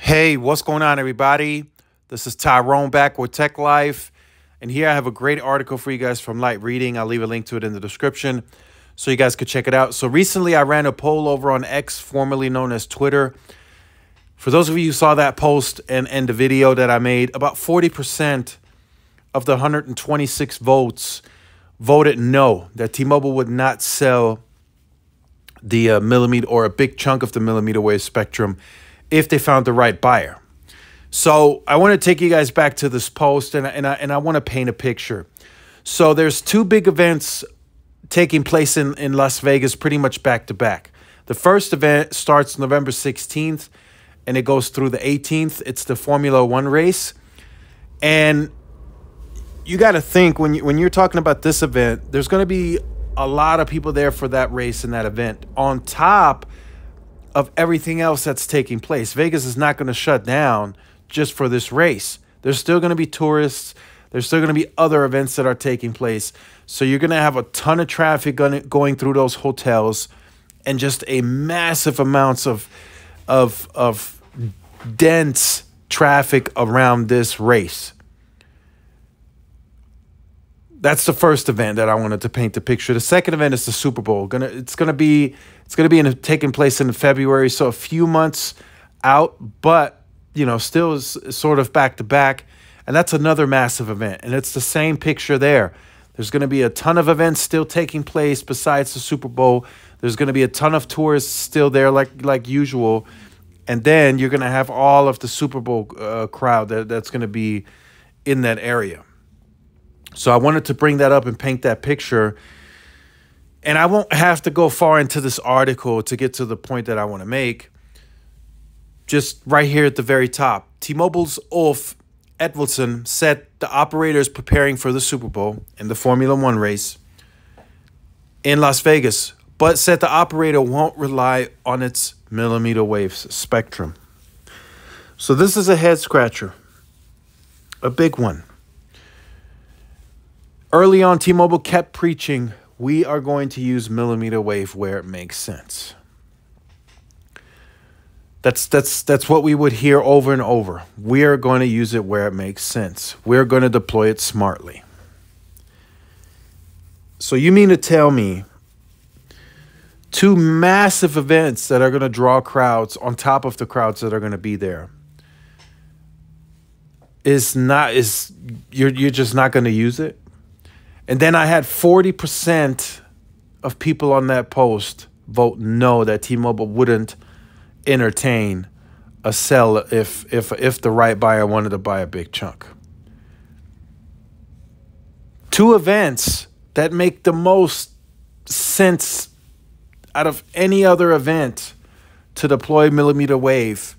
Hey, what's going on, everybody? This is Tyrone back with Tech Life. And here I have a great article for you guys from Light Reading. I'll leave a link to it in the description so you guys could check it out. So recently I ran a poll over on X, formerly known as Twitter. For those of you who saw that post and the video that I made, about 40% of the 126 votes voted no, that T-Mobile would not sell the millimeter or a big chunk of the millimeter wave spectrum if they found the right buyer. So I want to take you guys back to this post and I want to paint a picture. So there's two big events taking place in Las Vegas pretty much back to back. The first event starts November 16th and it goes through the 18th. It's the Formula One race. And you got to think when you're talking about this event, there's going to be a lot of people there for that race and that event on top of everything else that's taking place. Vegas is not going to shut down just for this race. There's still going to be tourists. There's still going to be other events that are taking place. So you're going to have a ton of traffic going through those hotels and just a massive amounts of dense traffic around this race. That's the first event that I wanted to paint the picture. The second event is the Super Bowl. It's gonna be taking place in February, so a few months out, but you know, still is sort of back to back. And that's another massive event. And it's the same picture there. There's gonna be a ton of events still taking place besides the Super Bowl. There's gonna be a ton of tourists still there like usual. And then you're gonna have all of the Super Bowl crowd that's gonna be in that area. So I wanted to bring that up and paint that picture. And I won't have to go far into this article to get to the point that I want to make. Just right here at the very top. T-Mobile's Ulf Edwardson said the operator is preparing for the Super Bowl and the Formula One race in Las Vegas, but said the operator won't rely on its millimeter wave spectrum. So this is a head scratcher, a big one. Early on, T-Mobile kept preaching, we are going to use millimeter wave where it makes sense. That's what we would hear over and over. We are going to use it where it makes sense. We're going to deploy it smartly. So you mean to tell me two massive events that are going to draw crowds on top of the crowds that are going to be there you're just not going to use it? And then I had 40% of people on that post vote no, that T-Mobile wouldn't entertain a sell if the right buyer wanted to buy a big chunk. Two events that make the most sense out of any other event to deploy millimeter wave,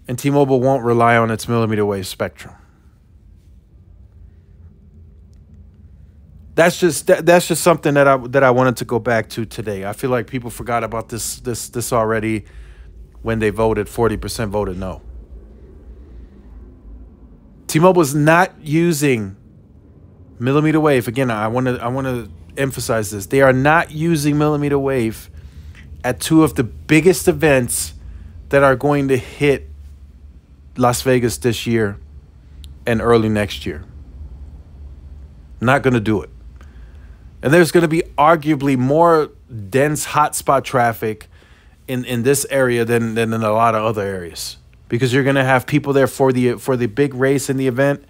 and T-Mobile won't rely on its millimeter wave spectrum. That's just something that I wanted to go back to today. I feel like people forgot about this already when they voted. 40% voted no. T-Mobile is not using millimeter wave. Again, I want to emphasize this. They are not using millimeter wave at two of the biggest events that are going to hit Las Vegas this year and early next year. Not going to do it. And there's going to be arguably more dense hotspot traffic in this area than in a lot of other areas, because you're going to have people there for the big race in the event,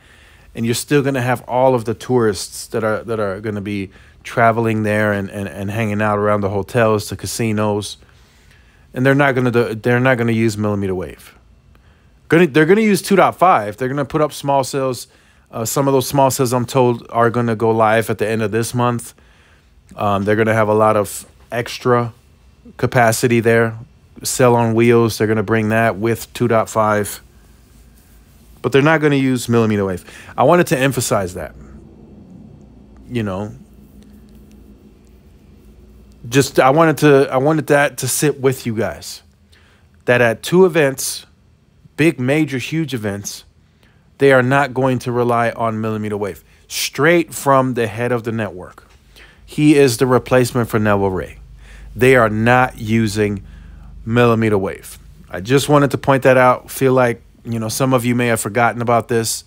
and you're still going to have all of the tourists that are going to be traveling there and hanging out around the hotels, the casinos, and they're not going to use millimeter wave. They're going to use 2.5. They're going to put up small cells. Some of those small cells, I'm told, are going to go live at the end of this month. They're going to have a lot of extra capacity there. Cell on wheels, they're going to bring that with 2.5. But they're not going to use millimeter wave. I wanted to emphasize that. You know, I wanted that to sit with you guys. That at two events, big, major, huge events, they are not going to rely on millimeter wave. Straight from the head of the network. He is the replacement for Neville Ray. They are not using millimeter wave. I just wanted to point that out. Feel like, some of you may have forgotten about this.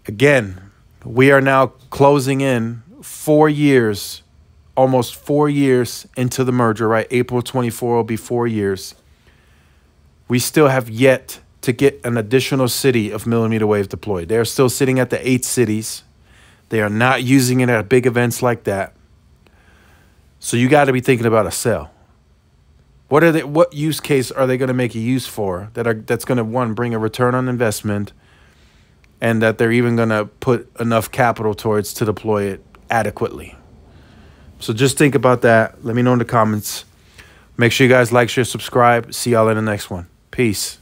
Again, we are now closing in 4 years, almost 4 years into the merger, right? April 24 will be 4 years. We still have yet to get an additional city of millimeter wave deployed. They're still sitting at the 8 cities. They are not using it at big events like that. So you got to be thinking about a sale. What use case are they going to make a use for that's going to, one, bring a return on investment, and that they're even going to put enough capital towards to deploy it adequately? So just think about that. Let me know in the comments. Make sure you guys like, share, subscribe. See y'all in the next one. Peace.